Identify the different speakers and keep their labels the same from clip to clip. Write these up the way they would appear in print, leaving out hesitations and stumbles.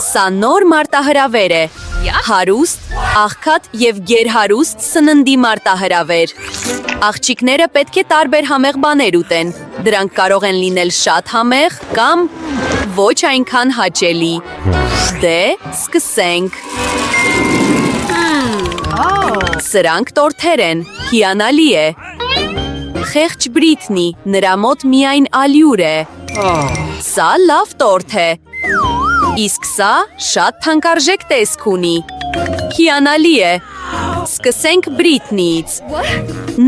Speaker 1: Սա նոր մարտահրավեր է։ Հարուստ, աղքատ և գերհարուստ սննդի մարտահրավեր։ Աղջիկները պետք է տարբեր համեղ բաներ ուտեն։ Դրանք կարող են լինել շատ համեղ կամ ոչ այնքան հաճելի։ Դե, սկսենք։ Սրանք տորթեր են, հիանալի է։ Խեղճ Բրիթնի, նրա մոտ միայն ալյուր է։ Սա լավ տորթ է։ Իսկ սա շատ թանկարժեք տեսք ունի։ Հիանալի է։ Սկսենք Բրիթնիից։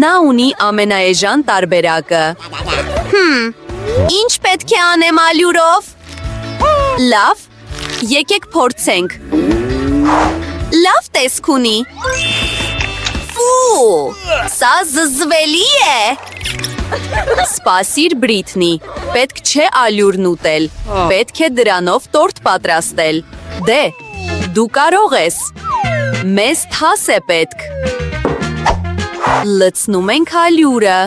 Speaker 1: Նա ունի ամենաէժան տարբերակը։ Ինչ պետք է անեմ ալյուրով։ Լավ, եկեք փորձենք։ Լավ տեսք ունի։ Ֆու, սա զզվելի է։ Սպասիր Բրիթնի, պետք չէ ալյուրն ուտել, պետք է դրանով տորթ պատրաստել։ Դե, դու կարող ես։ Մեզ թաս է պետք։ Լցնում ենք ալյուրը։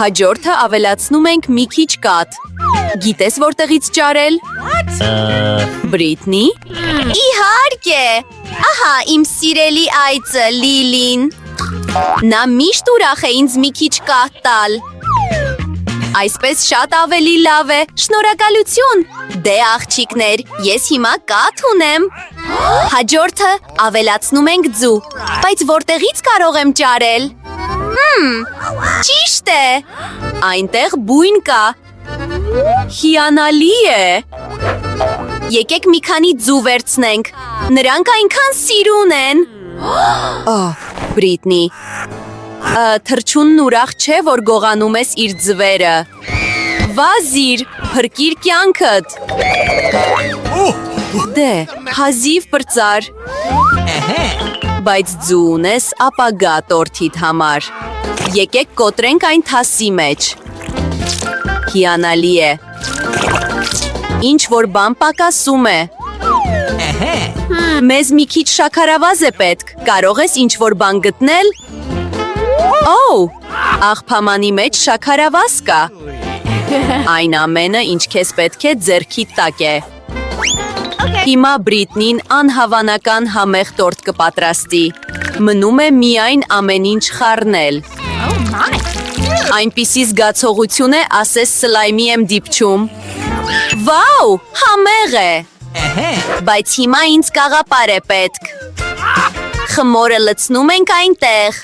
Speaker 1: Հաջորդը ավելացնում ենք մի քիչ կաթ։ Գիտես որտեղից ճարել։ Բրիթնի։ Իհարկե։ Ահա իմ սիրելի այծը Լիլին։ Նա միշտ ուրախ է ինձ մի քիչ կաթ տալ։ Այսպես շատ ավելի լավ է։ Շնորհակալություն։ Դե աղջիկներ, ես հիմա կաթ ունեմ։ Հաջորդը ավելացնում ենք ձու։ Բայց որտեղից կարող եմ ճարել։ Ճիշտ է։ Այնտեղ բույն կա։ Հիանալի է։ Եկեք մի քանի ձու վերցնենք։ Նրանք այնքան սիրուն են։ Բրիթնի, թռչունն ուրախ չէ, որ գողանում ես իր ձվերը։ Վազիր, փրկիր կյանքդ։ Դե, հազիվ պրծար։ Բայց ձու ունես ապագա տորթիդ համար։ Եկեք կոտրենք այն թասի մեջ։ Հիանալի է։ Ինչ որ բան պակասում է։ Մեզ մի քիչ շաքարավազ է պետք։ Կարող ես ինչ-որ բան գտնել։ Աղբամանի մեջ շաքարավազ կա։ Այն ամենը, ինչ քեզ պետք է ձեռքիդ տակ է։ Հիմա Բրիթնին անհավանական համեղ տորթ կպատրաստի։ Մնում է միայն ամեն ինչ խառնել։ Այնպիսի զգացողություն է, ասես սլայմի եմ դիպչում։ Վաու, համեղ է։ Բայց հիմա ինձ կաղապար է պետք։ Խմորը լցնում ենք այնտեղ։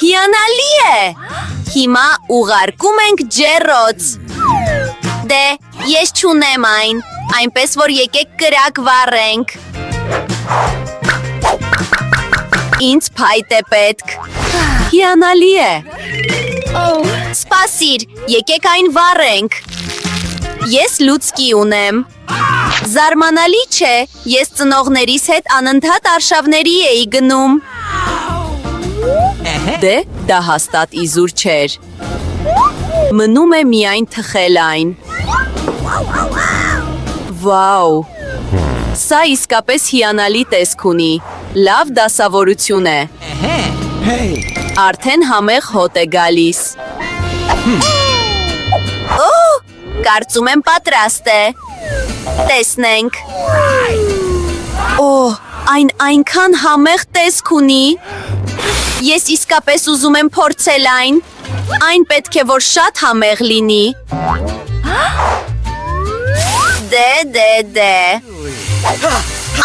Speaker 1: Հիանալի է։ Հիմա ուղարկում ենք ջեռոց։ Դե, ես չունեմ այն, այնպես որ եկեք կրակ վառենք։ Ինձ փայտ է պետք։ Հիանալի է։ Սպասիր, եկեք այն վառենք։ Ես լուցկի ունեմ։ Զարմանալի չէ, ես ծնողներիս հետ անընդհատ արշավների էի գնում։ Դե, դա հաստատ իզուր չէր։ Մնում է միայն թխել այն։ Վաու, սա իսկապես հիանալի տեսք ունի։ Լավ դասավորություն է։ Արդեն համեղ հոտ է գալիս։ Կարծում եմ պատրաստ է։ Տեսնենք։ Այն այնքան համեղ տեսք ունի։ Ես իսկապես ուզում եմ փորձել այն։ Այն պետք է որ շատ համեղ լինի։ Դե։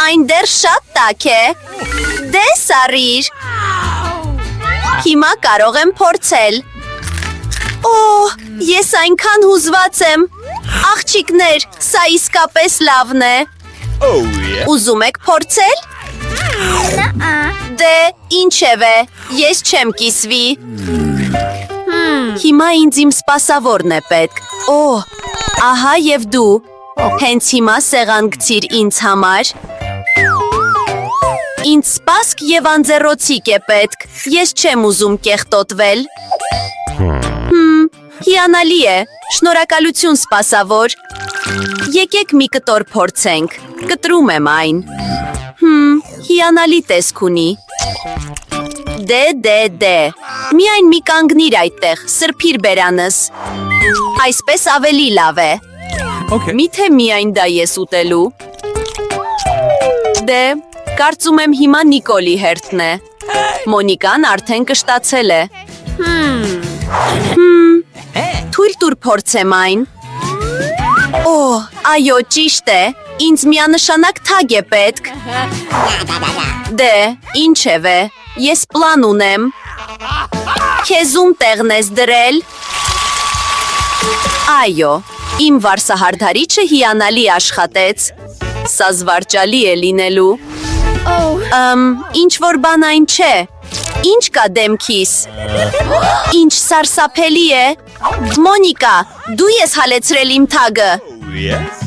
Speaker 1: Այն դեռ շատ տաք է։ Դե սարիր։ Հիմա կարող եմ փորձել։ Ես այնքան հուզված եմ։ Աղջիկներ, սա իսկապես լավն է։ Ուզում եք փորձել։ Դե, ինչևէ, ես չեմ կիսվի։ Հիմա ինձ իմ սպասավորն է պետք։ Ահա և դու։ Հենց հիմա սեղան գցիր ինձ համար։ Ինձ սպասք և անձեռոցիկ է պետք։ Ես չեմ ուզում կեղտոտվել։ Հիանալի է։ Շնորհակալություն սպասավոր։ Եկեք մի կտոր փորձենք։ Կտրում եմ այն։ Հիանալի տեսք ունի։ Դե։ Միայն մի կանգնիր այդտեղ, սրբիր բերանս։ Այսպես ավելի լավ է։
Speaker 2: Okay.
Speaker 1: Միթե միայն դա ես ուտելու։ Դե, կարծում եմ հիմա Նիկոլի հերթն է։ Մոնիկան արդեն կշտացել է։ Թույլ տուր փորձեմ այն։ Օ, այո, ճիշտ է։ Ինձ միանշանակ թագ է պետք։ Դե, ինչև է, ես պլան ունեմ։ Քեզ ում տեղն ես դրել։ Այո, իմ վարսահարդարիչը հիանալի աշխատեց։ Սա զվարճալի է լինելու։ Ինչ որ բան այն չէ։ Ինչ կա դեմքիս։ Ինչ սարսափելի է։ Մոնիկա, դու ես հալեցրել իմ թագը։
Speaker 2: Yes.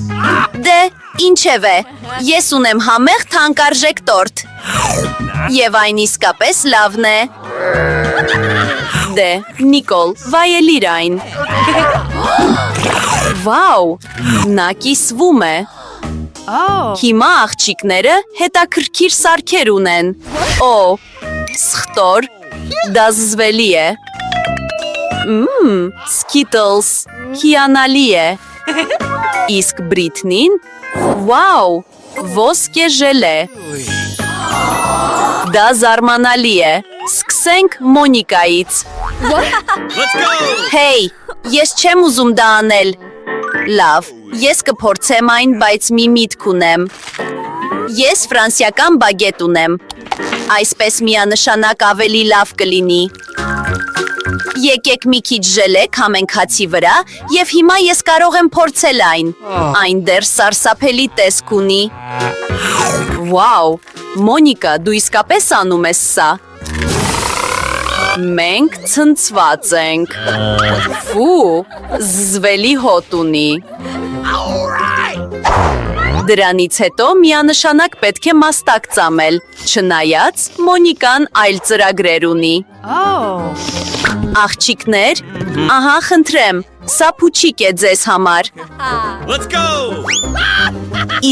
Speaker 1: Դե, ինչև է, ես ունեմ համեղ թանկարժեք տորտ։ Եվ այն իսկապես լավն է։ Դե, Նիկոլ, վայելիր այն։ Վաու, նա կիսվում է։ Հիմա աղջիկները հետաքրքիր սարքեր ունեն։ Օ, սխտոր, դա զզվելի է։ Skittles, հիանալի է։ Իսկ Բրիթնին, վաու, ոսկե ժելե։ Դա զարմանալի է։ Սկսենք Մոնիկայից։
Speaker 2: Let's go.
Speaker 1: Հեյ, ես չեմ ուզում դա անել։ Լավ, ես կփորձեմ այն, բայց մի միտք ունեմ։ Ես ֆրանսիական բագետ ունեմ։ Այսպես միանշանակ ավելի լավ կլինի։ Եկեք մի քիչ ժելե քամենք հացի վրա, և հիմա ես կարող եմ փորձել այն։ Այն դեռ սարսափելի տեսք ունի։ Վաու, Մոնիկա, դու իսկապես անում ես սա։ Մենք ցնցված ենք։ Ֆու, զզվելի հոտ ունի։ Դրանից հետո միանշանակ պետք է մաստակ ծամել, չնայած Մոնիկան այլ ծրագրեր ունի։ Աղջիկներ, ահա խնդրեմ, սա փուչիկ է ձեզ համար։
Speaker 2: Let's go.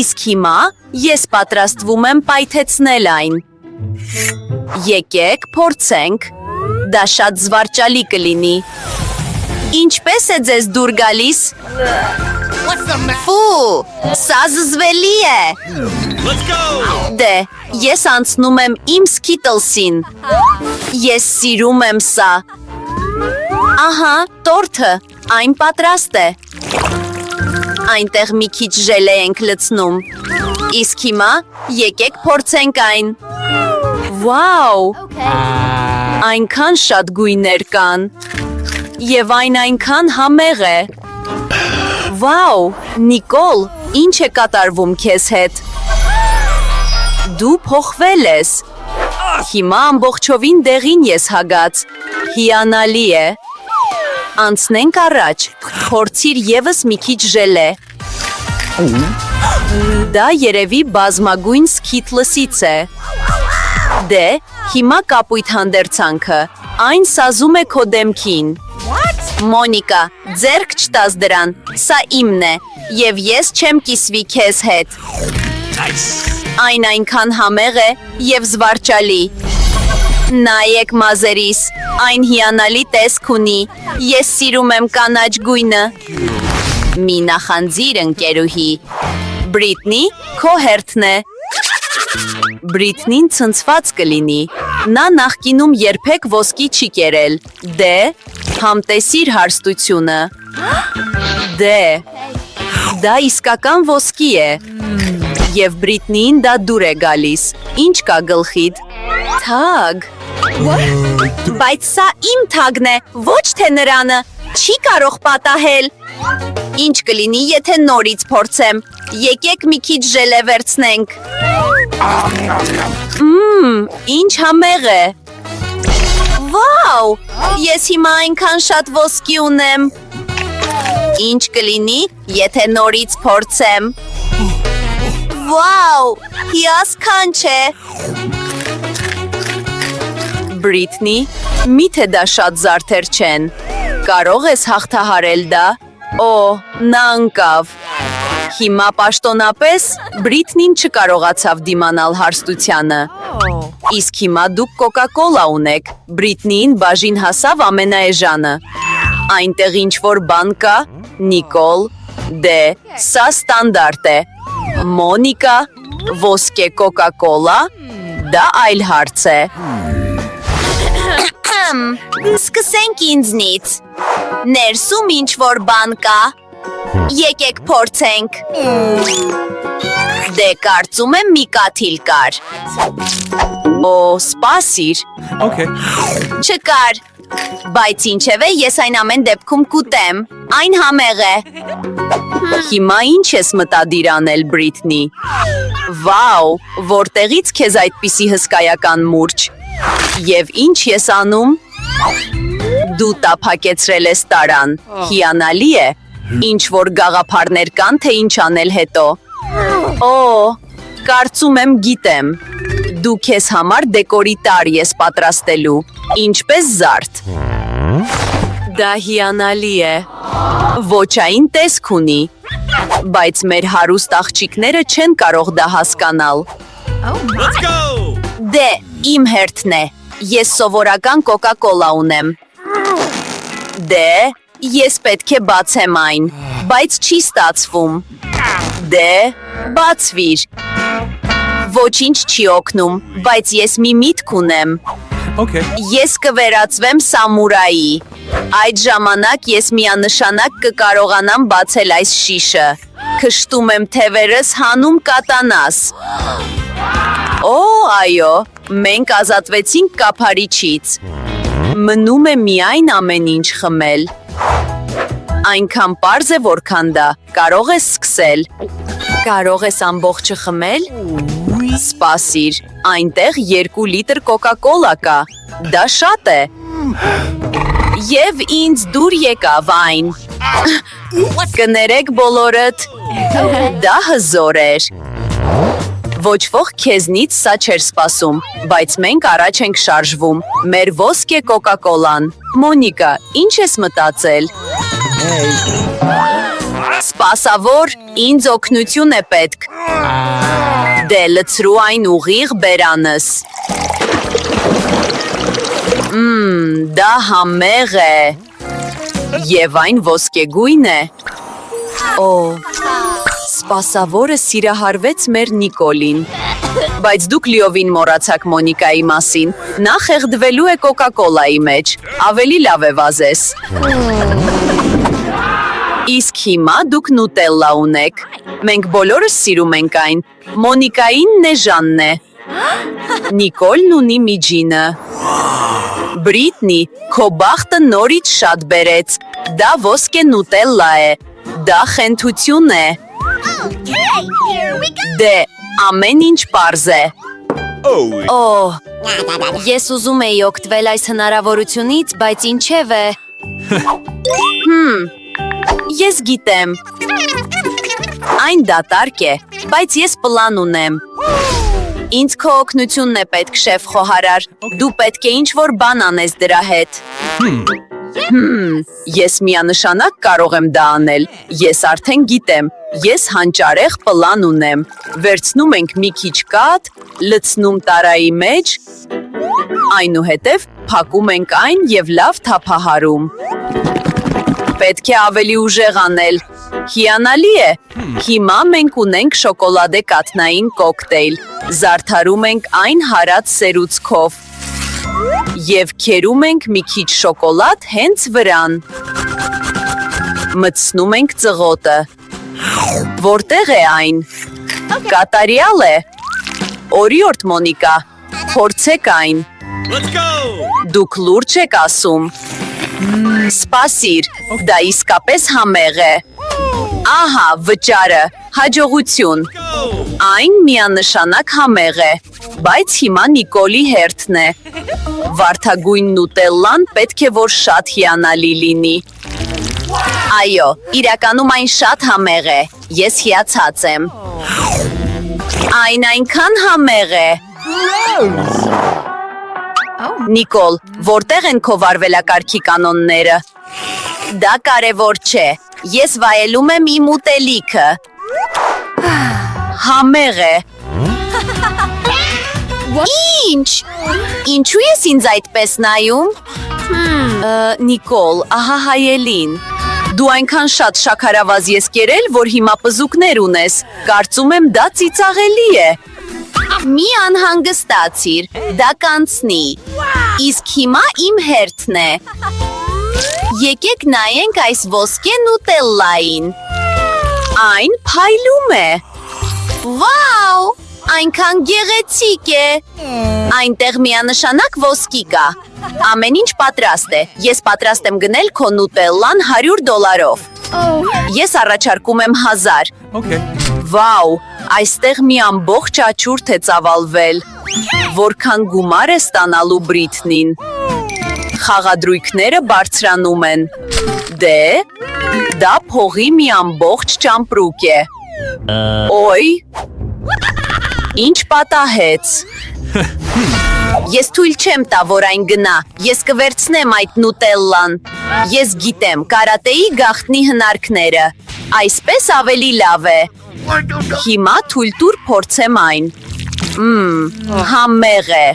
Speaker 1: Իսկ հիմա ես պատրաստվում եմ պայթեցնել այն։ Եկեք փորձենք։ Դա շատ զվարճալի կլինի։ Ինչպես է ձեզ դուր գալիս։ Ֆու, սա զզվելի է։
Speaker 2: Let's go.
Speaker 1: Դե, ես անցնում եմ իմ Skittlesին։ Ես սիրում եմ սա։ Ահա, տորթը, այն պատրաստ է։ Այնտեղ մի քիչ ժելե ենք լցնում։ Իսկ հիմա եկեք փորձենք այն։ Վաու, այնքան շատ գույներ կան։ Եվ այն այնքան համեղ է։ Վաու, Նիկոլ, ինչ է կատարվում քեզ հետ։ Դու փոխվել ես։ Հիմա ամբողջովին դեղին ես հագած։ Հիանալի է։ Անցնենք առաջ, փորձիր ևս մի քիչ ժելե։ Դա երևի բազմագույն Skittlesից է։ Դե, հիմա կապույտ հանդերձանքը, այն սազում է քո դեմքին։ Մոնիկա, ձեռք չտաս դրան, սա իմն է, և ես չեմ կիսվի քեզ հետ։ Այն այնքան համեղ է և զվարճալի։ Նայեք մազերիս, այն հիանալի տեսք ունի, ես սիրում եմ կանաչ գույնը։ Մի նախանձիր ընկերուհի։ Բրիթնի, քո հերթն է։ Բրիթնին ցնցված կլինի, նա նախկինում երբեք ոսկի չի կերել։ Դե, համտեսիր հարստությունը։ Դե, դա իսկական ոսկի է։ Եվ Բրիթնին դա դուր է գալիս։ Ինչ կա գլխիդ։ Թագ։ Բայց սա իմ թագն է, ոչ թե նրանը, չի կարող պատահել։ Ինչ կլինի, եթե նորից փորձեմ։ Եկեք մի քիչ ժելե վերցնենք։ Ինչ համեղ է։ Վաու, ես հիմա այնքան շատ ոսկի ունեմ։ Ինչ կլինի, եթե նորից փորձեմ։ Վաու, հիասքանչ է։ Բրիթնի, միթե դա շատ զարդեր չեն։ Կարող ես հաղթահարել դա։ Օ, նա ընկավ։ Հիմա պաշտոնապես Բրիթնին չկարողացավ դիմանալ հարստությանը։ Իսկ հիմա դուք կոկա-կոլա ունեք, Բրիթնին բաժին հասավ ամենաէժանը։ Այնտեղ ինչ-որ բան կա, Նիկոլ, Դե, սա ստանդարտ է։ Մոնիկա, ոսկե կոկա-կոլա, դա այլ հարց է։ Սկսենք ինձնից։ Ներսում ինչ-որ բան կա։ Եկեք փորձենք։ Դե, կարծում եմ մի կաթիլ կար։ Օ, սպասիր։
Speaker 2: Okay.
Speaker 1: Չկար, բայց ինչև է ես այն ամեն դեպքում կուտեմ, այն համեղ է։ Հիմա ինչ ես մտադիր անել, Բրիթնի։ Վաու, որտեղից քեզ այդպիսի հսկայական մուրջ։ Եվ ինչ ես անում։ Դու տափակեցրել ես տարան, հիանալի է, ինչ որ գաղափարներ կան, թե ինչ անել հետո։ Օ, կարծում եմ գիտեմ։ Դու քեզ համար դեկորի տար ես պատրաստելու, ինչպես զարդ։ Դա հիանալի է։ Ոչային տեսք ունի, բայց մեր հարուստ աղջիկները չեն կարող դա հասկանալ։
Speaker 2: Let's go!
Speaker 1: Դե, իմ հերթն է, ես սովորական կոկա-կոլա ունեմ։ Դե, ես պետք է բացեմ այն, բայց չի ստացվում։ Դե, բացվիր։ Ոչինչ չի օգնում, բայց ես մի միտք ունեմ։
Speaker 2: Okay.
Speaker 1: Ես կվերածվեմ սամուրայի։ Այդ ժամանակ ես միանշանակ կկարողանամ բացել այս շիշը։ Քշտում եմ թևերս հանում կատանաս։ Օ, այո, մենք ազատվեցինք կափարիչից։ Մնում է միայն ամեն ինչ խմել։ Այնքան պարզ է, որքան դա, կարող ես սկսել։ Կարող ես ամբողջը խմել։ Սպասիր, այնտեղ 2 լիտր կոկա-կոլա կա, դա շատ է։ Եվ ինձ դուր եկավ այն։ Կներեք բոլորդ, դա հզոր էր։ Ոչ ոք քեզնից սա չէր սպասում, բայց մենք առաջ ենք շարժվում, մեր ոսկե կոկա-կոլան։ Մոնիկա, ինչ ես մտածել։ Սպասավոր, ինձ օգնություն է պետք։ Դե լցրու այն ուղիղ բերանս։ Դա համեղ է։ Եվ այն ոսկեգույն է։ Օ, սպասավորը սիրահարվեց մեր Նիկոլին։ Բայց դուք լիովին մոռացաք Մոնիկայի մասին։ Նա խեղդվելու է կոկա-կոլայի մեջ։ Ավելի լավ է վազես։ Իսկ հիմա դուք նուտելլա ունեք։ Մենք բոլորս սիրում ենք այն։ Մոնիկային նեժանն է։ Նիկոլն ունի միջինը։ Բրիթնի, քո բախտը նորից շատ բերեց։ Դա ոսկե նուտելլա է։ Դա խենթություն է։ Դե, ամեն ինչ պարզ է։ Օ, ես ուզում էի օգտվել այս հնարավորությունից, բայց ինչև է։ Ես գիտեմ։ Այն դատարկ է, բայց ես պլան ունեմ։ Ինձ քո օգնությունն է պետք, շեֆ խոհարար։ Դու պետք է ինչ-որ բան անես դրա հետ։ Ես միանշանակ կարող եմ դա անել։ Ես արդեն գիտեմ։ Ես հանճարեղ պլան ունեմ։ Վերցնում ենք մի քիչ կաթ, լցնում տարայի մեջ, այնուհետև փակում ենք այն և լավ թափահարում։ Պետք է ավելի ուժեղ անել։ Հիանալի է։ Հիմա մենք ունենք շոկոլադե կաթնային կոկտեյլ։ Զարդարում ենք այն հարած սերուցքով։ Եվ քերում ենք մի քիչ շոկոլադ հենց վրան։ Մտցնում ենք ծղոտը։ Որտեղ է այն։ Կատարյալ է։ Օրիորդ Մոնիկա, փորձեք այն։
Speaker 2: Let's go!
Speaker 1: Դուք լուրջ եք ասում։ Սպասիր, դա իսկապես համեղ է։ Ահա, վճարը, հաջողություն։ Այն միանշանակ համեղ է, բայց հիմա Նիկոլի հերթն է։ Վարդագույն նուտելլան պետք է որ շատ հիանալի լինի։ Այո, իրականում այն շատ համեղ է, ես հիացած եմ։ Այն այնքան համեղ է։ Նիկոլ, որտեղ են քո վարվելակարգի կանոնները։ Դա կարևոր չէ, ես վայելում եմ իմ ուտելիքը։ Համեղ է։ Ինչ։ Ինչու ես ինձ այդպես նայում։ Նիկոլ, ահա հայելին։ Դու այնքան շատ շաքարավազ ես կերել, որ հիմա պզուկներ ունես։ Կարծում եմ դա ծիծաղելի է։ Մի անհանգստացիր, դա կանցնի։ Իսկ հիմա իմ հերթն է։ Եկեք նայենք այս ոսկե նուտելլային։ Այն փայլում է։ Վաու, այնքան գեղեցիկ է։ Այնտեղ միանշանակ ոսկի կա։ Ամեն ինչ պատրաստ է։ Ես պատրաստ եմ գնել քո նուտելլան $100-ով։ Ես առաջարկում եմ 1000։
Speaker 2: Okay.
Speaker 1: Վաու, այստեղ մի ամբողջ աչուրդ է ծավալվել։ Որքան գումար է ստանալու Բրիթնին։ Խաղադրույքները բարձրանում են։ Դե, դա փողի մի ամբողջ ճամպրուկ է։ Օй, ինչ պատահեց։ Ես թույլ չեմ տա, որ այն գնա։ Ես կվերցնեմ այդ նուտելլան։ Ես գիտեմ կարատեի գաղտնի հնարքները։ Այսպես ավելի լավ է։ Հիմա թույլ տուր փորձեմ այն։ Համեղ է։